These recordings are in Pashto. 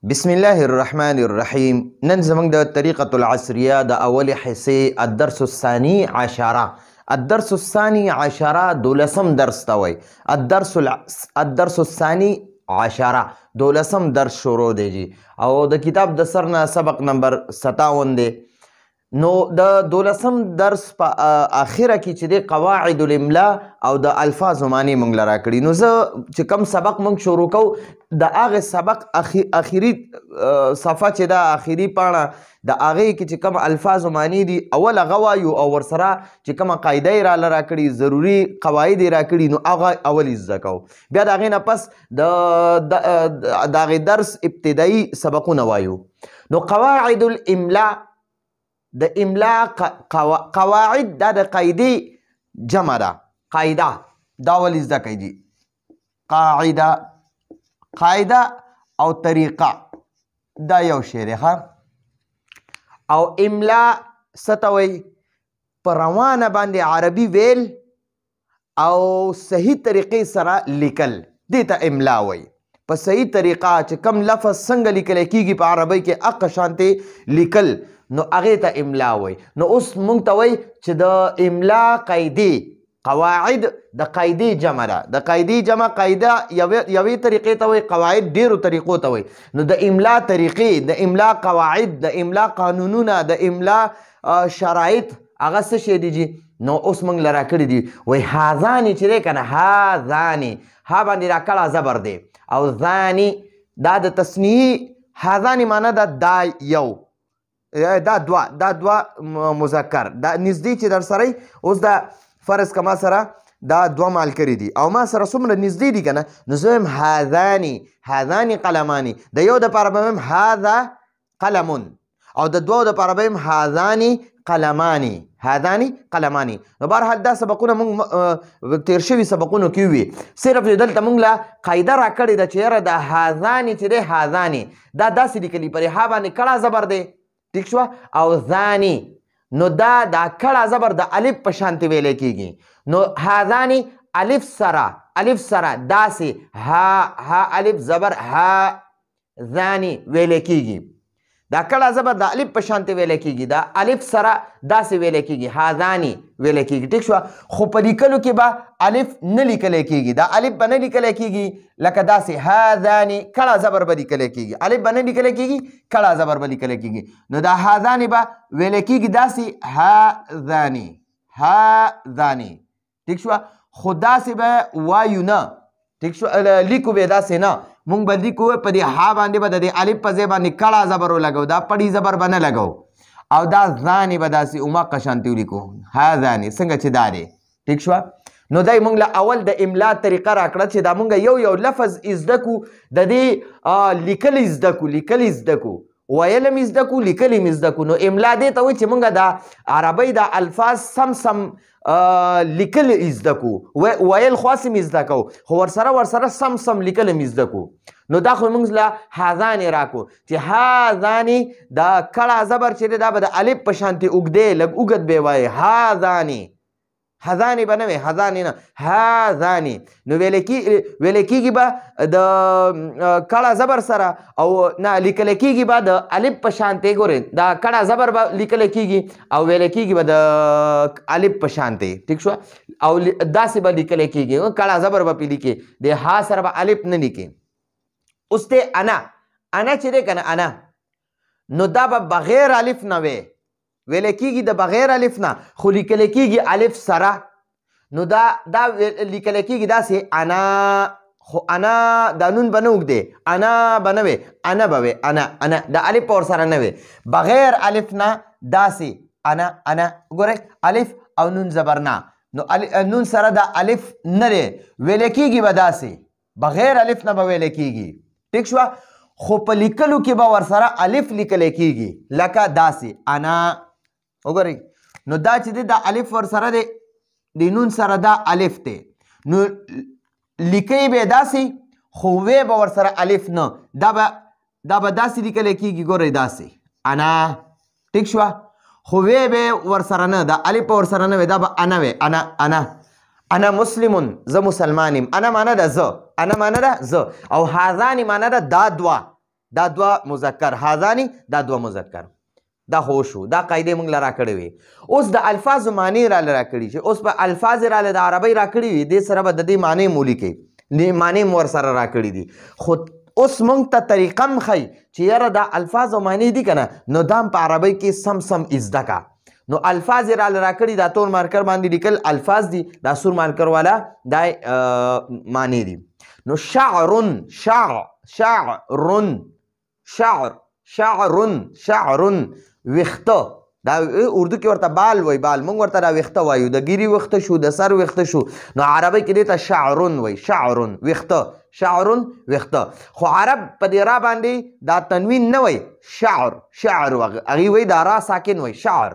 بسم الله الرحمن الرحیم. نن زموږ د طریقة العصریه د اول حصې الدرس الثاني عشره الدرس الثاني عشره 12م درس ته وایي. الدرس الثاني عشره 12م درس شروع دی جی او د کتاب د سر نه سبق نمبر 57 دی. نو د 12م درس په اخره کې چې د قواعد الاملا او د الفاظو معنی مونږ لرا کړي. نو زه چې کم سبق مونږ شروع کوو د هغه سبق اخري صفحه چې دا اخري پاڼه د هغې کې چې کوم الفاظو معنی دي اول هغه وایو او ورسره چې کومه قاعده یې راله راکړي ضروري قواعد یې راکړي نو هغه اول یې زده کوو. بیا د هغې نه پس د هغې درس ابتدایي سبقونه وایو. نو قواعد الاملا د املا قواعد دا د قاعدې جمع ده. قاعده دا ولې زده کوي دي قاعده او طریقه دا یو شی دی ښه. او املا څه ته وایي؟ په روانه باندې عربي ویل او صحیح طریقې سره لیکل دې ته املا وایي. په صحیح طریقه چې کم لفظ څنګه لیکل کېږي په عربۍ کې هغه شانتې لیکل نو هغې ته املا وایي. نو اوس مونږ ته وایي چې د املا قاعدې قواعد د قاعدې جمع ده. د قاعدې جمع قاعده یوې طریقې ته وایي، قواعد ډېرو طریقو ته وایي. نو د املا طریقې، د املا قواعد، د املا قانونونه، د املا شرایط هغه څه شی دي جي؟ نو اوس مونږ لرا کړي دي. وایي هاذانې چې دی که نه هاذانې ها باندې را کړه زبر دی او ذانې دا د تصنیعي هاذانې معنی ده دا یو دا دوه مذکر دا نږدې چې در سره اوس دا فرض که ما سره دا دوه ملګري دي او ما سره څومره نږدې دي که نه نو زه وایم هاذانې قلمانې. د یو دپاره به وایم هذا قلمون او د دوو دپاره به وایم هاذانې قلمانې. نو بهرحال دا سبقونه مونږ تیر شوي سبقونو کې وي. صرف دلته مونږ له قاعده را کړې ده چې یاره د هاذانې چې دی هاذانې دا داسې لیکلي پرې ها باندې کړه زبر دی ټیک شوه او ذانې نو دا کړه زبر د الف په شانتې ویلی کېږي. نو هاذانې الف سره داسې ها الف زبر ها ذانې ویلی کېږي. دا کړه زبر د الف په شانتې ویلی کېږي، دا الف سره داسې ویلی کېږي هاذانې ویلی کېږي ټیک شوه. خو په لیکلو کې به الف نه لیکلی کېږي، دا الف به نه لیکلی کېږي لکه داسې هاذانې کړه زبر به لیکلی کېږي، الف به نه لیکلی کېږي کړه زبر به لیکلی کېږي. نو دا هاذانې به ویلی کېږي داسې هاذانې ټیک شوه. خو داسې به وایو نه ټیک شو، لیکو به داسې نه. مونږ به لیکو په دې ها باندې به د دې الف په ځای باندې کړه زبر ولګو، دا پړی زبر به نه لګو او دا ځانې به داسې عمقه شانتې ولیکو هاذانې څنګه چې دا دی ټیک شوه. نو دی مونږ له اول د املا طریقه را کړه چې دا مونږ یو لفظ زده کو، د دې لیکل زده کو، ویل هم زده کو، لیکل هم زده کو. نو املا دې ته وایي چې مونږ د عربۍ د الفاظ سم لیکل زده کو، ویل خو هسې مې زده کو خو ورسره سم لیکل هم زده کو. نو دا خو مونږ له هاذانې راکو چې هاذانې دا کړه زبر چې دی دا به د الف په شانتې اوږدی لږ اوږد به یې وایي هاذانې به نه وی هاذانې نه هاذانې. نو ویلی کېږي به د کړه زبر سره او نه لیکلی کېږي به د الف په شانتې. ګورئ دا کړه زبر به لیکلی کېږي او ویلی کېږي به د الف په شانتې ټیک شوه او داسې به لیکلی کېږي کړه زبر به پې لیکې د ها سره به الف نه لیکې. اوس دی انا چې دی که نه انا نو دا به بغیر الف نه وی ویلی کېږي د بغیر الف نه خو لیکلی کېږي الف سره. نو دا لیکلی کېږي داسې انا خو انا دا نون به نه اوږدی انا به نه وی انا به وی انا د الف په ورسره نه وی بغیر الف نه داسې انا. ګورئ الف او نون زبر نه نو نون سره د الف نه دی ویلی کېږي به داسې بغیر الف نه به ویلی کېږي ټیک شوه. خو په لیکلو کې به ورسره الف لیکلی کېږي لکه داسې انا. وګورئ نو دا چې دی دا الف ورسره دی د نون سره دا الف دی نو لیکئ به داسې خو وی به ورسره الف نه دا به داسې لیکلی کېږي. ګورئ داسې انا ټیک شوه خو وی به ورسره نه دا الف به ورسره نه وی دا به انا وی انا مسلمون زه مسلمان یم. انا معنی ده زه او هاذانې معنی ده دا دوه دا دوه مذکر، هذانی دا دوه مذکر. دا خو شو، دا قاعدې موږ له راکړې وي. اوس د الفاظو معنی راله راکړي چې اوس په الفاظ راله د عربۍ راکړي وي، دې سره به د دې معنی مو لیکئ، معنی مو ورسره راکړي دي. خو اوس موږ ته طریقه هم ښایي چې یاره دا الفاظ او معنی دي که نه، نو دا هم په عربۍ کې سم زده کا. نو الفاظ یې راله راکړي، دا تور مارکر باندې لیکل الفاظ دي، دا سور مارکر والا دا معنی دي. نو شعرن، شعرن ویخته، دا اردو کې ورته بال وای، بال موږ ورته دا ویخته وایو، د ګیري ویخته شو، د سر ویخته شو، نو عربی کې دې ته شعرن وای، شعرن ویخته، شعرن ویخته. خو عرب په دې را باندې دا تنوین نه وای، شعر هغې وای دا را ساکن وای، شعر.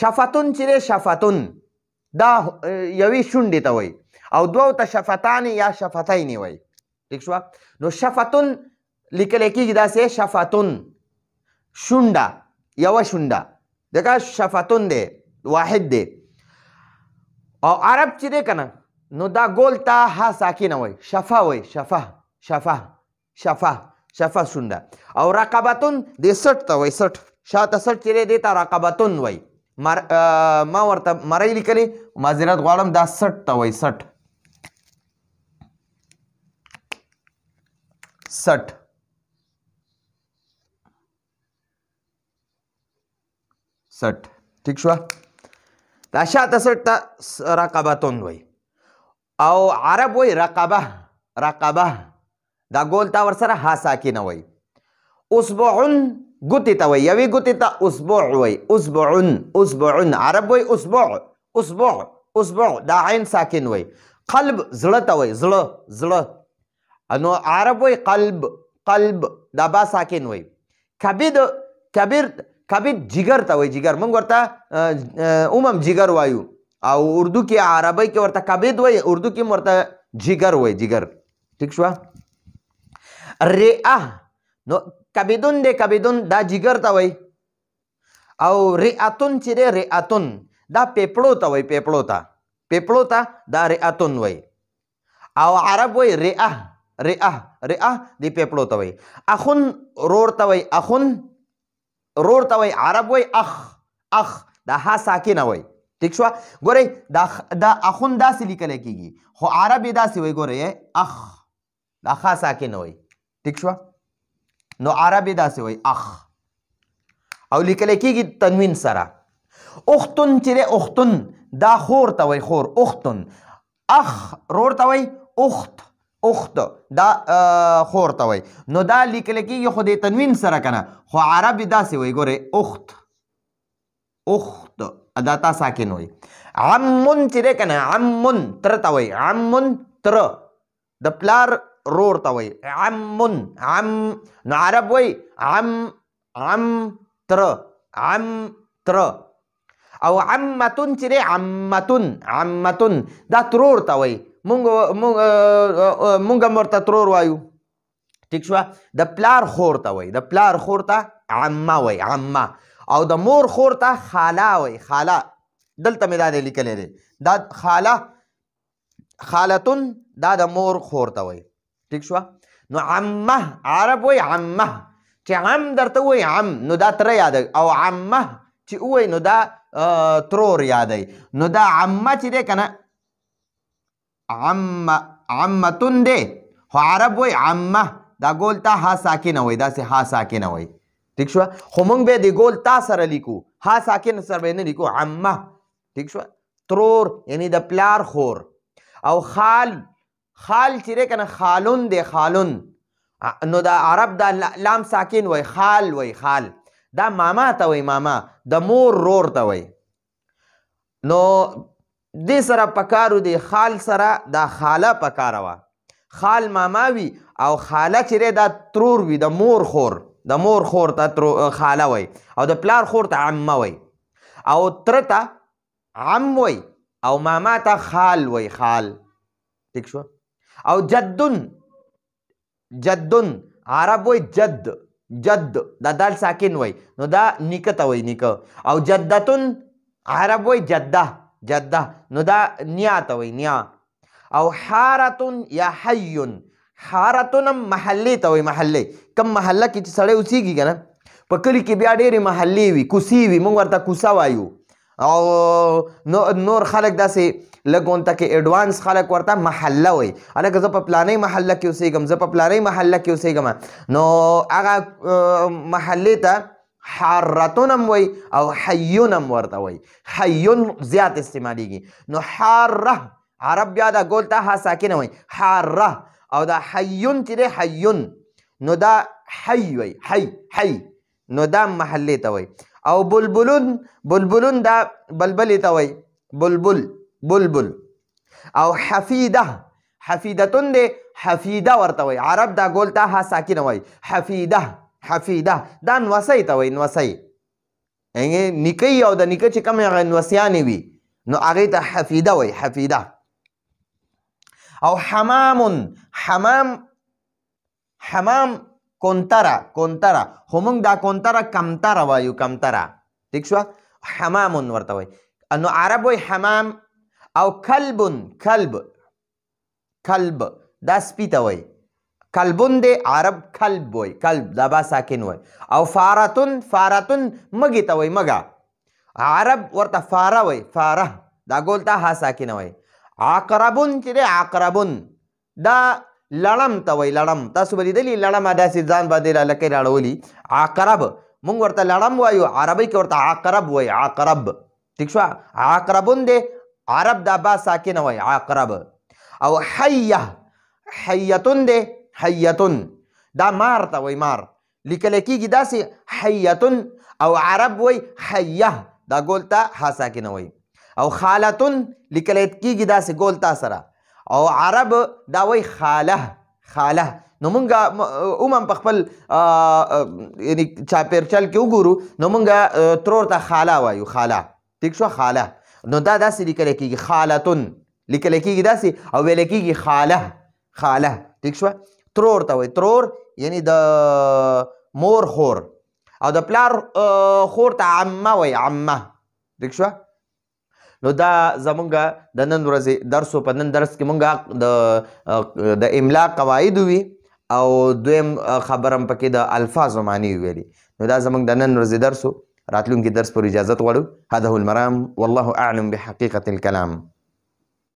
شفتون چې دی، شفتون دا یوې شونډې ته وای، او دوو ته شفتان یا شفتین وای. ٹھیک شوه؟ نو شفتون لیکلی کېږي داسې، شفتون شونډه، یوه شونډه، ځکه شفتون دی واحد دی. او عرب چې دی که نه، نو دا ګول ته ها ساکنه وای، شفه وای، شفه شونډه. او رقبتون دی سټ ته وای، سټ شاته سټ چې دی دې ته رقبتون وای. ما ورته مرۍ لیکلې، معذرت غواړم، دا سټ ته وای، سټ. ٹھیک شوه؟ دا شاته سټ ته رقبتون وای. او عرب وای رقبه، دا ګول ته ورسره ها ساکنه وای. اصبعن ګوتې ته وای، یوې ګوتې ته اصبع وای، اصبعن. عرب وای اصبع، دا عین ساکن وای. قلب زړه ته وای، زړه. نو عرب وای قلب، دا با ساکن وای. کبد جگر ته وای، جگر موږ ورته جگر وایو، او اردو کې عربی کې ورته کبد وای، اردو کې ورته جگر وای، جگر. ٹھیک شوه؟ رئه، نو کبدون دی، کبدون دا جگر ته وای. او رئتون چې دی، رئتون دا پیپړو ته وای، پیپړو ته دا رئتون وای. او عرب وای رئه دی پیپړو ته وای. اخون رور ته وای، عرب وای اخ، دا ها ساکنه وای. ٹھیک شوه؟ ګورئ دا اخون داسې لیکلی کېږي، خو عرب یې داسې وای، ګورئ اخ، دا ها ساکنه وای. ٹھیک شوه؟ نو عرب یې داسې وای اخ، او لیکلی کېږي تنوین سره. اختن چې دی، اختن دا خور ته وای، خور، اختن. اخ رور ته وای، اخت دا خور ته وای. نو دا لیکلی کېږي خو د تنوین سره که نه، خو عرب یې داسې وای، ګورئ اخت، دا تا ساکن وای. عمون چې دی که نه، عمون تره ته وای، عمون تره، د پلار رور ته وای، عمون. نو عرب وای عم تره. او عمتون چې دی، عمتون دا ترور ته وای، مونږ هم ورته ترور وایو. ٹھیک شوه؟ د پلار خور ته وای، د پلار خور ته عمه وای، عمه. او د مور خور ته خاله وای، خاله. دلته مې دا دی لیکلی دی، دا خالتون دا د مور خور ته وای. ٹھیک شوه؟ نو عمه، عرب وای عمه، چې عم درته وای عم، نو دا تره یادوي. او عمه چې وای نو دا ترور یادوي. نو دا عمه چې دی که نه، عمتون دی، خو عرب وای عمه، دا ګول تا ها ساکنه وای، داسې ها ساکنه وای. ٹھیک شوه؟ خو موږ به د ګول تا سره لیکو، ها ساکن سره به نه لیکو، عمه. ٹھیک شوه؟ ترور یعنی د پلار خور. او خال چې دی که نه، خالون دی، خالون. نو دا عرب دا لام ساکن وای، خال وای، خال. دا ماما ته وای، ماما، د مور رور ته وای. نو دې سره پکارو دی، خال سره دا خاله پکاره وه. خال ماما وي، او خاله چې دی دا ترور وي، د مور خور ته خاله وای. او د پلار خور ته عمه وای. او تره ته عم وای، او ماما ته خال وای، خال. ٹھیک شوه؟ او جدن عرب وای جد، دا دال ساکن وای، نو دا نیکه ته وای، نیکه. او جدتون عرب وای جده، نو دا نیا ته وای، نیا. او حارتون یا حارتون هم محلې ته وایي. محلې کم محله کې چې سړی اوسېږي که نه په کلي کې بیا ډېرې محلې وي، کوڅې وي، موږ ورته کوڅه وایو. او نور خلک داسې لږ غونته کې ایډوانس خلک ورته محله وایي. هلکه زه په پلانۍ محله کې اوسېږم، زه په پلانۍ محله کې اوسېږم، نو هغه محلې ته حارتون هم وایي او حیون هم ورته وایي. حیون زیات استعمالیږي. نو حاره عرب بیا دا ګول ته ها ساکنه وایي حاره، او دا حیون چې دی حیون نو دا حی وایي، حی نو دا محلې ته وایي. او بلبلون دا بلبلې ته وایي، بلبل. او حفیدتون دی حفیده ورته وایي. عرب دا ګول ته ها ساکنه وایي حفیده. دا نوسی ته وایي، نوسی نیکۍ او د نیکه چې کوم هغه نوسیانې وي نو هغې ته حفیده وایي، حفیده. او حمام کونتره، خو موږ دا کونتره کمتره وایو، کمتره. ٹھیک شوه؟ حمام ورته وایي. نو عرب وایي حمام. او کلب دا سپي ته وایي. کلبون دی عرب کلب وایي، کلب دا با ساکن وایي. او فارتون مږې ته وایي، مږه. عرب ورته فاره وایي، فاره دا ګول ته ها ساکنه وایي. عقربون چې دی عقربون دا لړم ته وایي، لړم. تاسو به لیدلي لړم داسې ځان باندې لکۍ راړولي. عقرب موږ ورته لړم وایو، عربۍ کې ورته عقرب وایي، عقرب. ٹھیک شوه؟ عقربون دی عرب دا با ساکنه وایي، عقرب. او حیتون دی حیتون دا مار ته وایي، مار. لیکلی کېږي داسې حیتون، او عرب وایي حیه دا ګول ته ها ساکنه وایي. او خالتون لیکلی کېږي داسې ګول تا سره، او عرب دا وایي خاله. نو مونږ عموما په خپل یعنی چاپیرچل کې وګورو نو مونږ ترور ته خاله وایو، خاله. ٹھیک شو؟ خاله. نو دا داسې لیکلی کېږي خالتون، لیکلی کېږي داسې او ویلی کېږي خاله. ٹھیک شوه؟ ترور ته وایي، ترور یعنی د مور خور. او د پلار خور ته عمه وایي، عمه. ٹھیک شوه؟ نو دا زمونږ د نن ورځې درس په نن درس کې مونږ د املا قواعد وي او دویم خبره هم پکې د الفاظو معنی ویلي. نو دا زمونږ د نن ورځې درس و. راتلونکي درس پر اجازت غواړو. هذا هو المرام والله اعلم بحقیقة الكلام.